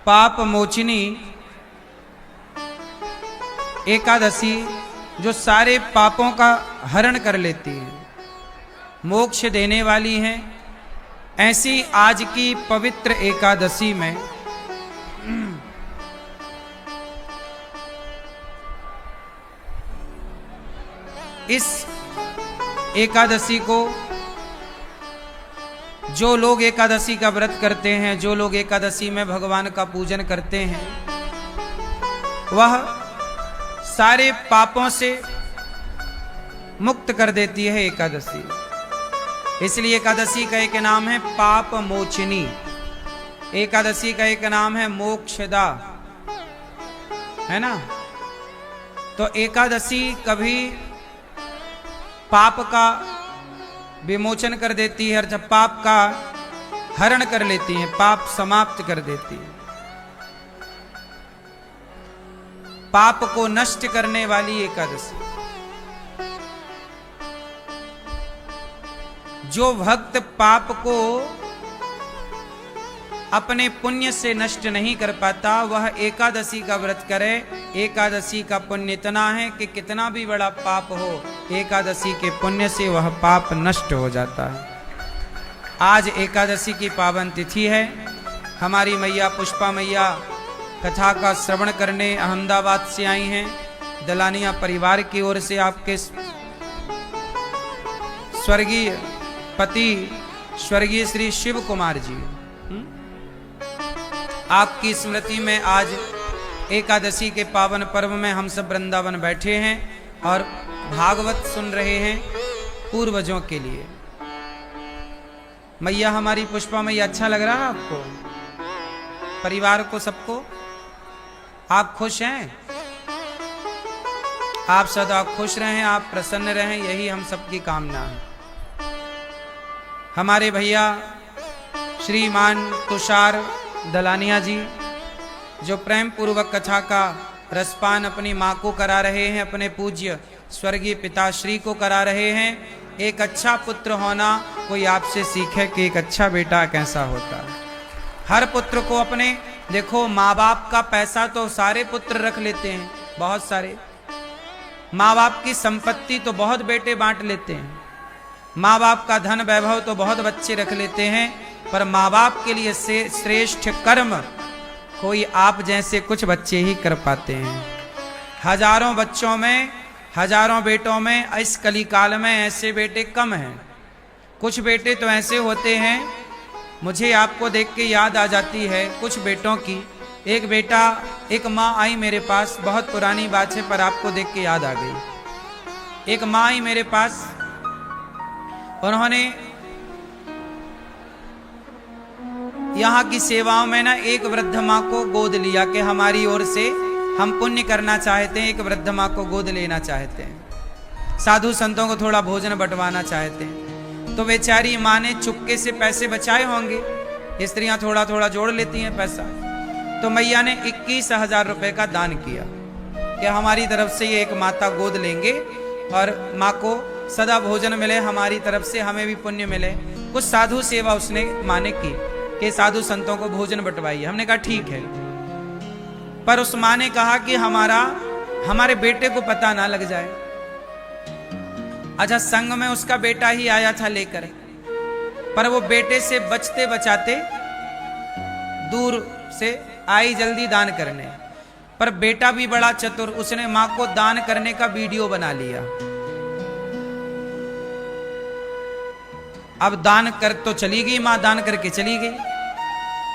पाप मोचिनी एकादशी जो सारे पापों का हरण कर लेती है, मोक्ष देने वाली है, ऐसी आज की पवित्र एकादशी में इस एकादशी को जो लोग एकादशी का व्रत करते हैं, जो लोग एकादशी में भगवान का पूजन करते हैं, वह सारे पापों से मुक्त कर देती है एकादशी। इसलिए एकादशी का एक नाम है पाप मोचिनी, एकादशी का एक नाम है मोक्षदा, है ना। तो एकादशी कभी पाप का विमोचन कर देती है और जब पाप का हरण कर लेती है, पाप समाप्त कर देती है, पाप को नष्ट करने वाली एकादशी। जो भक्त पाप को अपने पुण्य से नष्ट नहीं कर पाता, वह एकादशी का व्रत करे। एकादशी का पुण्य इतना है कि कितना भी बड़ा पाप हो, एकादशी के पुण्य से वह पाप नष्ट हो जाता है। आज एकादशी की पावन तिथि है। हमारी मैया पुष्पा मैया कथा का श्रवण करने अहमदाबाद से आई हैं। दलानिया परिवार की ओर से आपके स्वर्गीय पति स्वर्गीय श्री शिव कुमार जी, आपकी स्मृति में आज एकादशी के पावन पर्व में हम सब वृंदावन बैठे हैं और भागवत सुन रहे हैं पूर्वजों के लिए। मैया हमारी पुष्पा मैया, अच्छा लग रहा है आपको, परिवार को, सबको? आप खुश हैं? आप सदा खुश रहें, आप प्रसन्न रहें, यही हम सबकी कामना है। हमारे भैया श्रीमान तुषार दलानिया जी जो प्रेम पूर्वक कथा का रसपान अपनी माँ को करा रहे हैं, अपने पूज्य स्वर्गीय पिताश्री को करा रहे हैं। एक अच्छा पुत्र होना कोई आपसे सीखे कि एक अच्छा बेटा कैसा होता है। हर पुत्र को अपने, देखो माँ बाप का पैसा तो सारे पुत्र रख लेते हैं, बहुत सारे माँ बाप की संपत्ति तो बहुत बेटे बांट लेते हैं, माँ बाप का धन वैभव तो बहुत बच्चे रख लेते हैं, पर माँ बाप के लिए से श्रेष्ठ कर्म कोई आप जैसे कुछ बच्चे ही कर पाते हैं। हजारों बच्चों में, हजारों बेटों में इस कलिकाल में ऐसे बेटे कम हैं। कुछ बेटे तो ऐसे होते हैं, मुझे आपको देख के याद आ जाती है कुछ बेटों की। एक बेटा, एक माँ आई मेरे पास, बहुत पुरानी बात है पर आपको देख के याद आ गई। एक माँ आई मेरे पास, उन्होंने यहाँ की सेवाओं में ना एक वृद्ध माँ को गोद लिया कि हमारी ओर से हम पुण्य करना चाहते हैं, एक वृद्ध माँ को गोद लेना चाहते हैं, साधु संतों को थोड़ा भोजन बंटवाना चाहते हैं। तो बेचारी माँ ने चुपके से पैसे बचाए होंगे, स्त्रियां थोड़ा थोड़ा जोड़ लेती हैं पैसा। तो मैया ने 21,000 रुपए का दान किया कि हमारी तरफ से ये एक माता गोद लेंगे और माँ को सदा भोजन मिले, हमारी तरफ से हमें भी पुण्य मिले। कुछ साधु सेवा उसने माँ ने की कि साधु संतों को भोजन बंटवाइए। हमने कहा ठीक है, पर उस माँ ने कहा कि हमारे बेटे को पता ना लग जाए। अच्छा, संग में उसका बेटा ही आया था लेकर, पर वो बेटे से बचते बचाते दूर से आई जल्दी दान करने, पर बेटा भी बड़ा चतुर, उसने माँ को दान करने का वीडियो बना लिया। अब दान कर तो चली गई माँ, दान करके चली गई।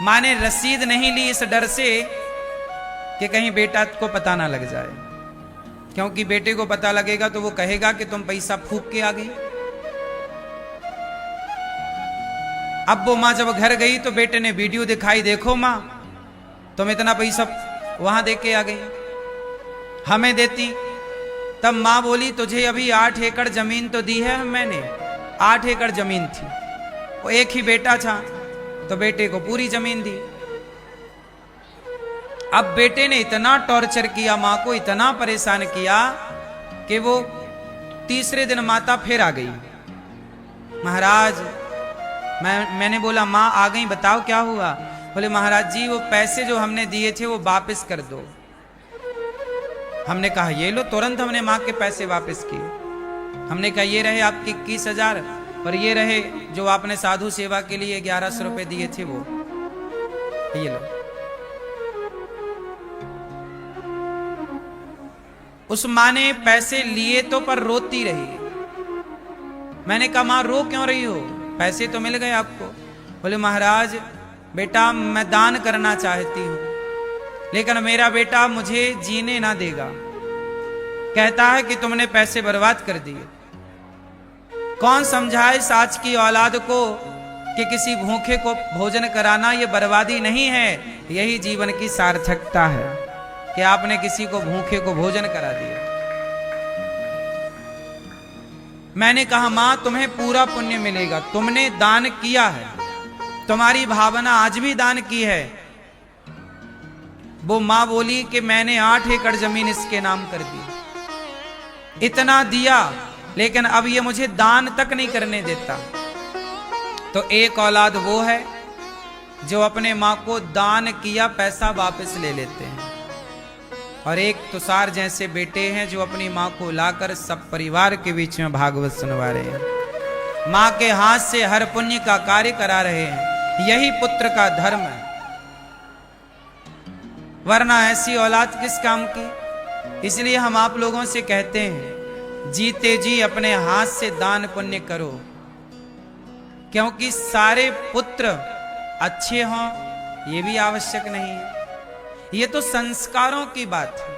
माँ ने रसीद नहीं ली इस डर से कि कहीं बेटा को पता ना लग जाए, क्योंकि बेटे को पता लगेगा तो वो कहेगा कि तुम पैसा फूंक के आ गई। अब वो माँ जब घर गई तो बेटे ने वीडियो दिखाई, देखो माँ तुम इतना पैसा वहां दे के आ गई, हमें देती। तब माँ बोली तुझे अभी 8 एकड़ जमीन तो दी है मैंने, 8 एकड़ जमीन थी, वो एक ही बेटा था तो बेटे को पूरी जमीन दी। अब बेटे ने इतना टॉर्चर किया माँ को, इतना परेशान किया कि वो तीसरे दिन माता फिर आ गई। महाराज मैंने बोला माँ आ गई, बताओ क्या हुआ। बोले महाराज जी वो पैसे जो हमने दिए थे वो वापस कर दो। हमने कहा ये लो, तुरंत हमने माँ के पैसे वापस किए। हमने कहा ये रहे आपके 21,000 और ये रहे जो आपने साधु सेवा के लिए 1100 रुपए दिए थे वो, ये लो। उस माँ ने पैसे लिए तो पर रोती रही। मैंने कहा माँ रो क्यों रही हो, पैसे तो मिल गए आपको। बोले महाराज बेटा मैं दान करना चाहती हूं, लेकिन मेरा बेटा मुझे जीने ना देगा, कहता है कि तुमने पैसे बर्बाद कर दिए। कौन समझाए आज की औलाद को कि किसी भूखे को भोजन कराना ये बर्बादी नहीं है, यही जीवन की सार्थकता है कि आपने किसी को भूखे को भोजन करा दिया। मैंने कहा मां तुम्हें पूरा पुण्य मिलेगा, तुमने दान किया है, तुम्हारी भावना आज भी दान की है। वो मां बोली कि मैंने 8 एकड़ जमीन इसके नाम कर दी, इतना दिया लेकिन अब ये मुझे दान तक नहीं करने देता। तो एक औलाद वो है जो अपने मां को दान किया पैसा वापस ले लेते हैं, और एक तुषार जैसे बेटे हैं जो अपनी मां को लाकर सब परिवार के बीच में भागवत सुनवा रहे हैं, मां के हाथ से हर पुण्य का कार्य करा रहे हैं। यही पुत्र का धर्म है, वरना ऐसी औलाद किस काम की। इसलिए हम आप लोगों से कहते हैं जीते जी अपने हाथ से दान पुण्य करो, क्योंकि सारे पुत्र अच्छे हों ये भी आवश्यक नहीं है, ये तो संस्कारों की बात है।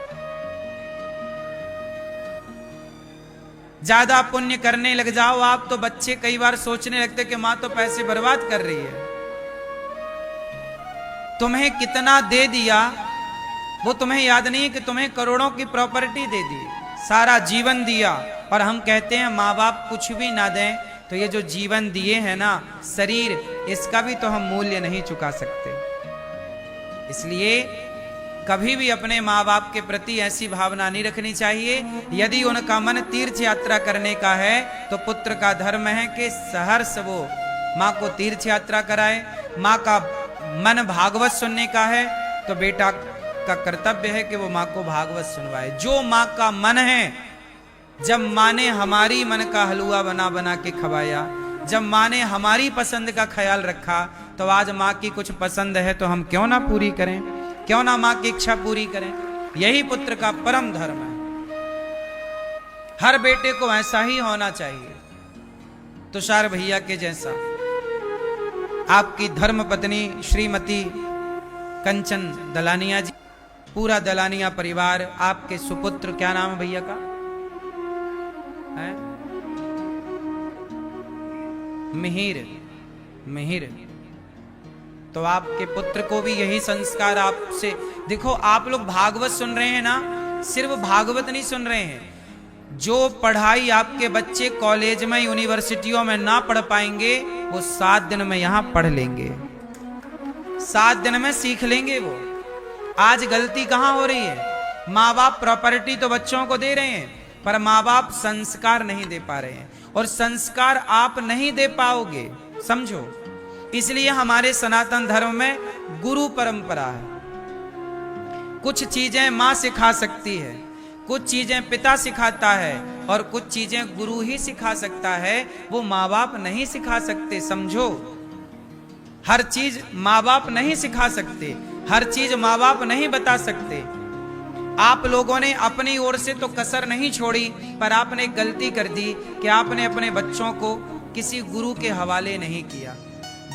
ज्यादा पुण्य करने लग जाओ आप तो बच्चे कई बार सोचने लगते कि मां तो पैसे बर्बाद कर रही है। तुम्हें कितना दे दिया वो तुम्हें याद नहीं है कि तुम्हें करोड़ों की प्रॉपर्टी दे दी, सारा जीवन दिया, और हम कहते हैं माँ बाप कुछ भी ना दें तो ये जो जीवन दिए हैं ना शरीर, इसका भी तो हम मूल्य नहीं चुका सकते। इसलिए कभी भी अपने माँ बाप के प्रति ऐसी भावना नहीं रखनी चाहिए। यदि उनका मन तीर्थ यात्रा करने का है तो पुत्र का धर्म है कि सहर्ष वो माँ को तीर्थ यात्रा कराए। माँ का मन भागवत सुनने का है तो बेटा का कर्तव्य है कि वो माँ को भागवत सुनवाए। जो माँ का मन है, जब माँ ने हमारी मन का हलवा बना बना के खवाया, जब माँ ने हमारी पसंद का ख्याल रखा, तो आज माँ की कुछ पसंद है तो हम क्यों ना पूरी करें, क्यों ना माँ की इच्छा पूरी करें। यही पुत्र का परम धर्म है, हर बेटे को ऐसा ही होना चाहिए, तुषार भैया के जैसा। आपकी धर्म पत्नी श्रीमती कंचन दलानिया जी, पूरा दलानिया परिवार, आपके सुपुत्र, क्या नाम है भैया का, है मिहिर, मिहिर। तो आपके पुत्र को भी यही संस्कार आपसे। देखो आप लोग भागवत सुन रहे हैं ना, सिर्फ भागवत नहीं सुन रहे हैं, जो पढ़ाई आपके बच्चे कॉलेज में यूनिवर्सिटियों में ना पढ़ पाएंगे वो 7 दिन में यहां पढ़ लेंगे, 7 दिन में सीख लेंगे वो। आज गलती कहां हो रही है, माँ बाप प्रॉपर्टी तो बच्चों को दे रहे हैं पर माँ बाप संस्कार नहीं दे पा रहे हैं, और संस्कार आप नहीं दे पाओगे, समझो। इसलिए हमारे सनातन धर्म में गुरु परंपरा है। कुछ चीजें माँ सिखा सकती है, कुछ चीजें पिता सिखाता है, और कुछ चीजें गुरु ही सिखा सकता है, वो माँ बाप नहीं सिखा सकते, समझो। हर चीज माँ बाप नहीं सिखा सकते, हर चीज माँ बाप नहीं बता सकते। आप लोगों ने अपनी ओर से तो कसर नहीं छोड़ी, पर आपने गलती कर दी कि आपने अपने बच्चों को किसी गुरु के हवाले नहीं किया।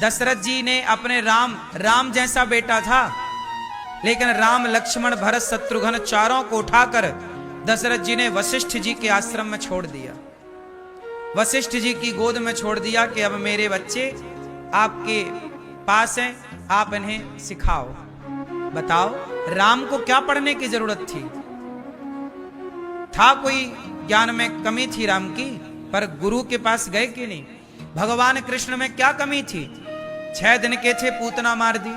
दशरथ जी ने अपने राम जैसा बेटा था, लेकिन राम लक्ष्मण भरत शत्रुघ्न चारों को उठाकर दशरथ जी ने वशिष्ठ जी के आश्रम में छोड़ दिया, वशिष्ठ जी की गोद में छोड़ दिया कि अब मेरे बच्चे आपके पास हैं, आप इन्हें सिखाओ। बताओ राम को क्या पढ़ने की जरूरत थी, था कोई ज्ञान में कमी थी राम की, पर गुरु के पास गए कि नहीं। भगवान कृष्ण में क्या कमी थी, 6 दिन के थे, पूतना मार दी,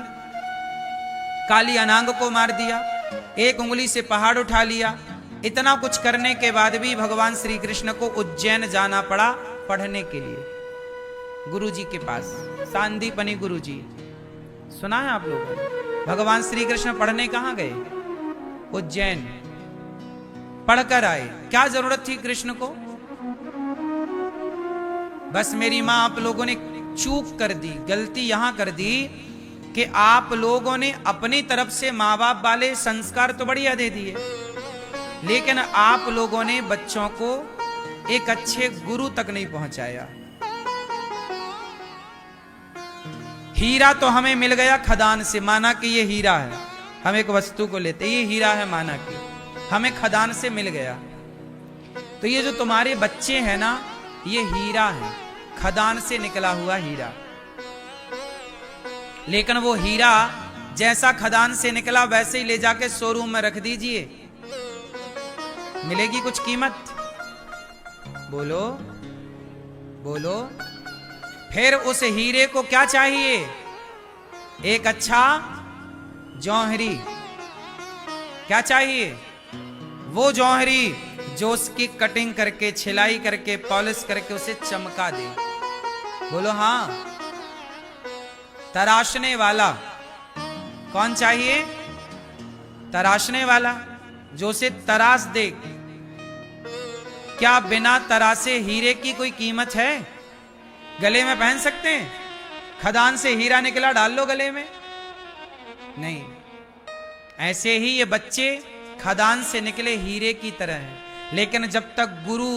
काली अनांग को मार दिया, 1 उंगली से पहाड़ उठा लिया। इतना कुछ करने के बाद भी भगवान श्री कृष्ण को उज्जैन जाना पड़ा पढ़ने के लिए, गुरु जी के पास, सांदीपनी गुरु जी। सुना है आप लोगों ने? भगवान श्री कृष्ण पढ़ने कहां गए? उज्जैन पढ़कर आए। क्या जरूरत थी कृष्ण को? बस मेरी मां आप लोगों ने चूक कर दी, गलती यहां कर दी कि आप लोगों ने अपनी तरफ से मां बाप वाले संस्कार तो बढ़िया दे दिए, लेकिन आप लोगों ने बच्चों को एक अच्छे गुरु तक नहीं पहुंचाया। हीरा तो हमें मिल गया खदान से, माना कि ये हीरा है, हम एक वस्तु को लेते, ये हीरा है माना कि हमें खदान से मिल गया। तो ये जो तुम्हारे बच्चे हैं ना, ये हीरा है, खदान से निकला हुआ हीरा। लेकिन वो हीरा जैसा खदान से निकला वैसे ही ले जाके शोरूम में रख दीजिए, मिलेगी कुछ कीमत? बोलो बोलो। फिर उस हीरे को क्या चाहिए? एक अच्छा जौहरी। क्या चाहिए? वो जौहरी जो उसकी कटिंग करके, छिलाई करके, पॉलिश करके उसे चमका दे। बोलो हाँ। तराशने वाला। कौन चाहिए? तराशने वाला, जो उसे तराश दे। क्या बिना तराशे हीरे की कोई कीमत है? गले में पहन सकते हैं? खदान से हीरा निकला, डाल लो गले में। नहीं। ऐसे ही ये बच्चे खदान से निकले हीरे की तरह हैं, लेकिन जब तक गुरु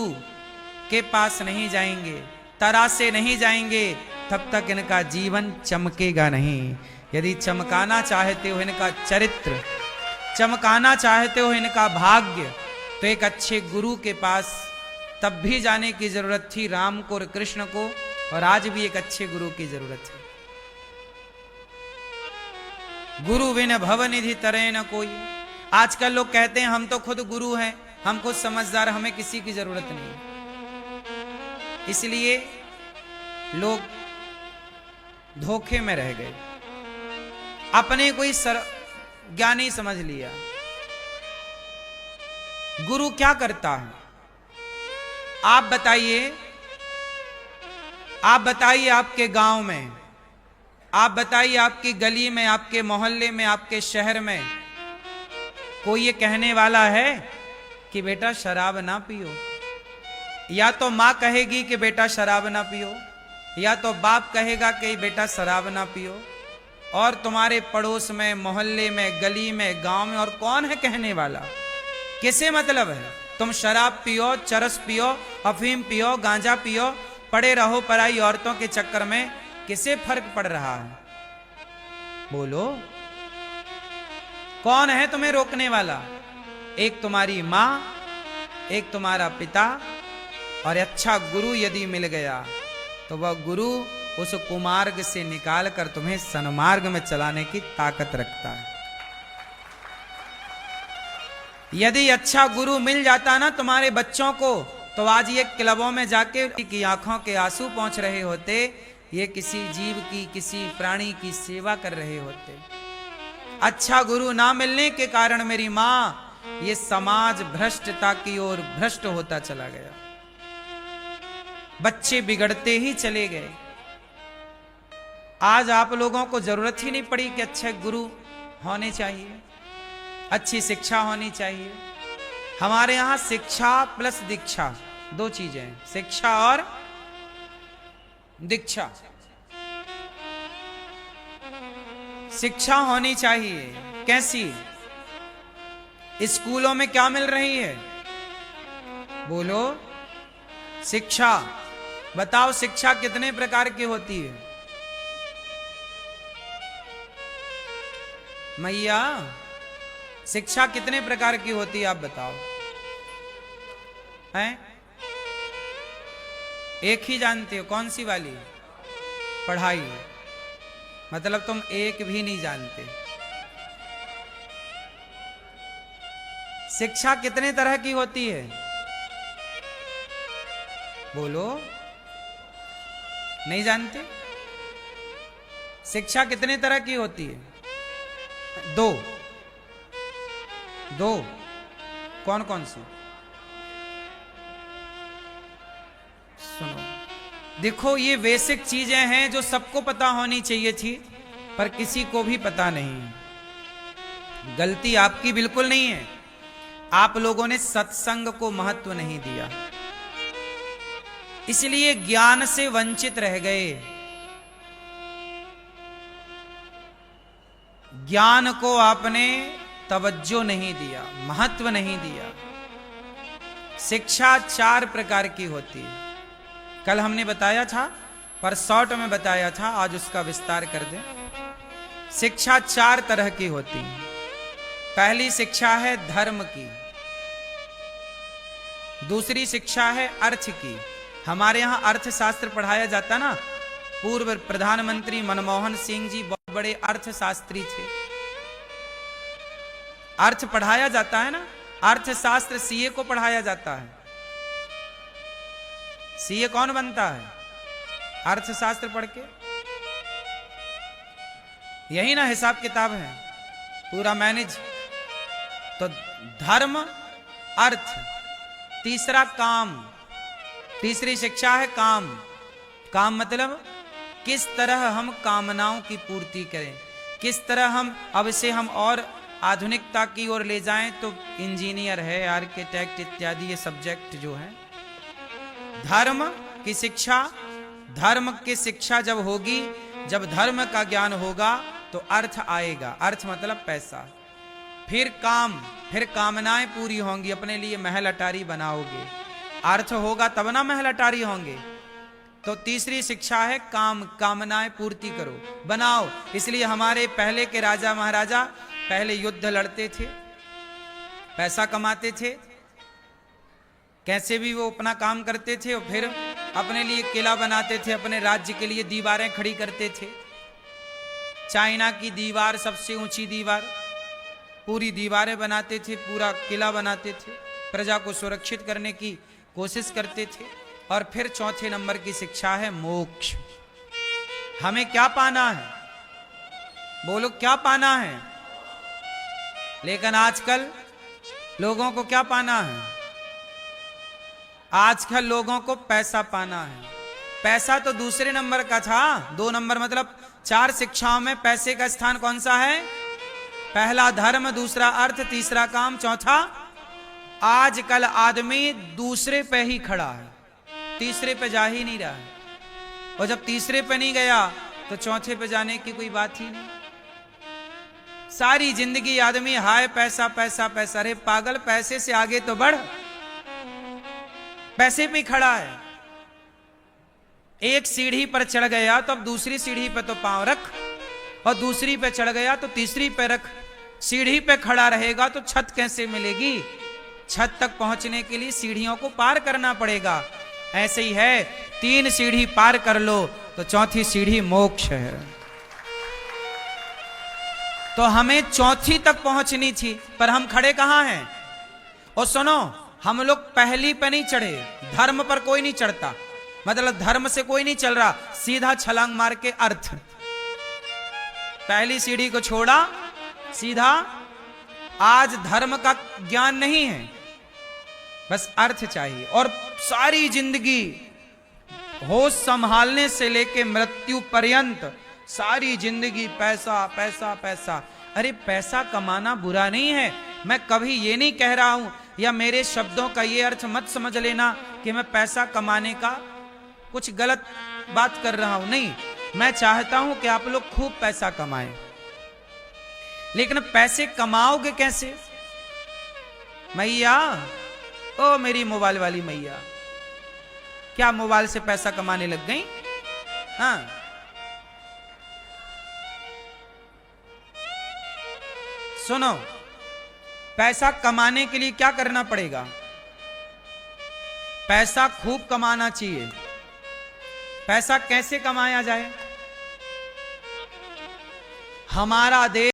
के पास नहीं जाएंगे, तराशे नहीं जाएंगे, तब तक इनका जीवन चमकेगा नहीं। यदि चमकाना चाहते हो इनका चरित्र, चमकाना चाहते हो इनका भाग्य, तो एक अच्छे गुरु के पास तब भी जाने की जरूरत थी राम को और कृष्ण को, और आज भी एक अच्छे गुरु की जरूरत है। गुरु बिन भवनिधि तरे न कोई। आजकल लोग कहते हैं हम तो खुद गुरु हैं, हम खुद समझदार, हमें किसी की जरूरत नहीं। इसलिए लोग धोखे में रह गए, अपने कोई ज्ञानी समझ लिया। गुरु क्या करता है? आप बताइए, आप बताइए आपके गांव में, आप बताइए आपकी गली में, आपके मोहल्ले में, आपके शहर में कोई ये कहने वाला है कि बेटा शराब ना पियो? या तो मां कहेगी कि बेटा शराब ना पियो, या तो बाप कहेगा कि बेटा शराब ना पियो। और तुम्हारे पड़ोस में, मोहल्ले में, गली में, गांव में और कौन है कहने वाला? किसे मतलब है? तुम शराब पियो, चरस पियो, अफीम पियो, गांजा पियो, पड़े रहो पराई औरतों के चक्कर में, किसे फर्क पड़ रहा है? बोलो, कौन है तुम्हें रोकने वाला? एक तुम्हारी मां, एक तुम्हारा पिता, और अच्छा गुरु यदि मिल गया तो वह गुरु उस कुमार्ग से निकाल कर तुम्हें सन्मार्ग में चलाने की ताकत रखता है। यदि अच्छा गुरु मिल जाता ना तुम्हारे बच्चों को, तो आज ये क्लबों में जाके की आंखों के आंसू पहुंच रहे होते, ये किसी जीव की, किसी प्राणी की सेवा कर रहे होते। अच्छा गुरु ना मिलने के कारण मेरी मां, ये समाज भ्रष्टता की ओर भ्रष्ट होता चला गया, बच्चे बिगड़ते ही चले गए। आज आप लोगों को जरूरत ही नहीं पड़ी कि अच्छे गुरु होने चाहिए, अच्छी शिक्षा होनी चाहिए। हमारे यहां शिक्षा प्लस दीक्षा दो चीजें हैं, शिक्षा और दीक्षा। शिक्षा होनी चाहिए। कैसी? स्कूलों में क्या मिल रही है? बोलो, शिक्षा। बताओ शिक्षा कितने प्रकार की होती है? मैया, शिक्षा कितने प्रकार की होती है आप बताओ? हैं? एक ही जानते हो, कौन सी वाली? पढ़ाई। मतलब तुम एक भी नहीं जानते। शिक्षा कितने तरह की होती है? बोलो, नहीं जानते? शिक्षा कितने तरह की होती है? दो। दो। कौन कौन सी? सुनो, देखो ये बेसिक चीजें हैं जो सबको पता होनी चाहिए थी, पर किसी को भी पता नहीं। गलती आपकी बिल्कुल नहीं है, आप लोगों ने सत्संग को महत्व नहीं दिया, इसलिए ज्ञान से वंचित रह गए। ज्ञान को आपने तवज्जो नहीं दिया, महत्व नहीं दिया। शिक्षा 4 प्रकार की होती है, कल हमने बताया था, पर शॉर्ट में बताया था, आज उसका विस्तार कर दें। शिक्षा 4 तरह की होती है। पहली शिक्षा है धर्म की, दूसरी शिक्षा है अर्थ की। हमारे यहां अर्थशास्त्र पढ़ाया जाता ना, पूर्व प्रधानमंत्री मनमोहन सिंह जी बहुत बड़े अर्थशास्त्री थे। अर्थ पढ़ाया जाता है ना, अर्थशास्त्र सीए को पढ़ाया जाता है। सीए कौन बनता है? अर्थशास्त्र पढ़ के। यही ना हिसाब किताब है पूरा मैनेज। तो धर्म, अर्थ, तीसरा काम, तीसरी शिक्षा है काम। काम मतलब किस तरह हम कामनाओं की पूर्ति करें, किस तरह हम अब से हम और आधुनिकता की ओर ले जाएं। तो इंजीनियर है, आर्किटेक्ट इत्यादि ये सब्जेक्ट जो है। धर्म की शिक्षा, धर्म की शिक्षा जब होगी, जब धर्म का ज्ञान होगा तो अर्थ आएगा। अर्थ मतलब पैसा। फिर काम, फिर कामनाएं पूरी होंगी, अपने लिए महल अटारी बनाओगे। अर्थ होगा तब ना महल अटारी होंगे। तो तीसरी शिक्षा है काम, कामनाएं पूर्ति करो, बनाओ। इसलिए हमारे पहले के राजा महाराजा पहले युद्ध लड़ते थे, पैसा कमाते थे, कैसे भी वो अपना काम करते थे, और फिर अपने लिए किला बनाते थे, अपने राज्य के लिए दीवारें खड़ी करते थे। चाइना की दीवार, सबसे ऊंची दीवार, पूरी दीवारें बनाते थे, पूरा किला बनाते थे, प्रजा को सुरक्षित करने की कोशिश करते थे। और फिर चौथे नंबर की शिक्षा है मोक्ष। हमें क्या पाना है? बोलो क्या पाना है? लेकिन आजकल लोगों को क्या पाना है? आजकल लोगों को पैसा पाना है। पैसा तो दूसरे नंबर का था, 2 नंबर मतलब 4 शिक्षाओं में पैसे का स्थान कौन सा है? पहला धर्म, दूसरा अर्थ, तीसरा काम, चौथा। आजकल आदमी दूसरे पे ही खड़ा है, तीसरे पे जा ही नहीं रहा है। और जब तीसरे पे नहीं गया तो चौथे पे जाने की कोई बात ही नहीं। सारी जिंदगी आदमी हाय पैसा पैसा पैसा। अरे पागल, पैसे से आगे तो बढ़, पैसे पे खड़ा है। एक सीढ़ी पर चढ़ गया तो अब दूसरी सीढ़ी पे तो पांव रख, और दूसरी पे चढ़ गया तो तीसरी पे रख। सीढ़ी पे खड़ा रहेगा तो छत कैसे मिलेगी? छत तक पहुंचने के लिए सीढ़ियों को पार करना पड़ेगा। ऐसे ही है, 3 सीढ़ी पार कर लो तो चौथी सीढ़ी मोक्ष है। तो हमें चौथी तक पहुंचनी थी, पर हम खड़े कहां हैं? और सुनो, हम लोग पहली पे नहीं चढ़े। धर्म पर कोई नहीं चढ़ता, मतलब धर्म से कोई नहीं चल रहा, सीधा छलांग मार के अर्थ। पहली सीढ़ी को छोड़ा, सीधा। आज धर्म का ज्ञान नहीं है, बस अर्थ चाहिए। और सारी जिंदगी होश संभालने से लेके मृत्यु पर्यंत सारी जिंदगी पैसा पैसा पैसा। अरे पैसा कमाना बुरा नहीं है, मैं कभी ये नहीं कह रहा हूं, या मेरे शब्दों का ये अर्थ मत समझ लेना कि मैं पैसा कमाने का कुछ गलत बात कर रहा हूं। नहीं, मैं चाहता हूं कि आप लोग खूब पैसा कमाएं, लेकिन पैसे कमाओगे कैसे? मैया, ओ मेरी मोबाइल वाली मैया, क्या मोबाइल से पैसा कमाने लग गई? हाँ, सुनो, पैसा कमाने के लिए क्या करना पड़ेगा? पैसा खूब कमाना चाहिए। पैसा कैसे कमाया जाए? हमारा देश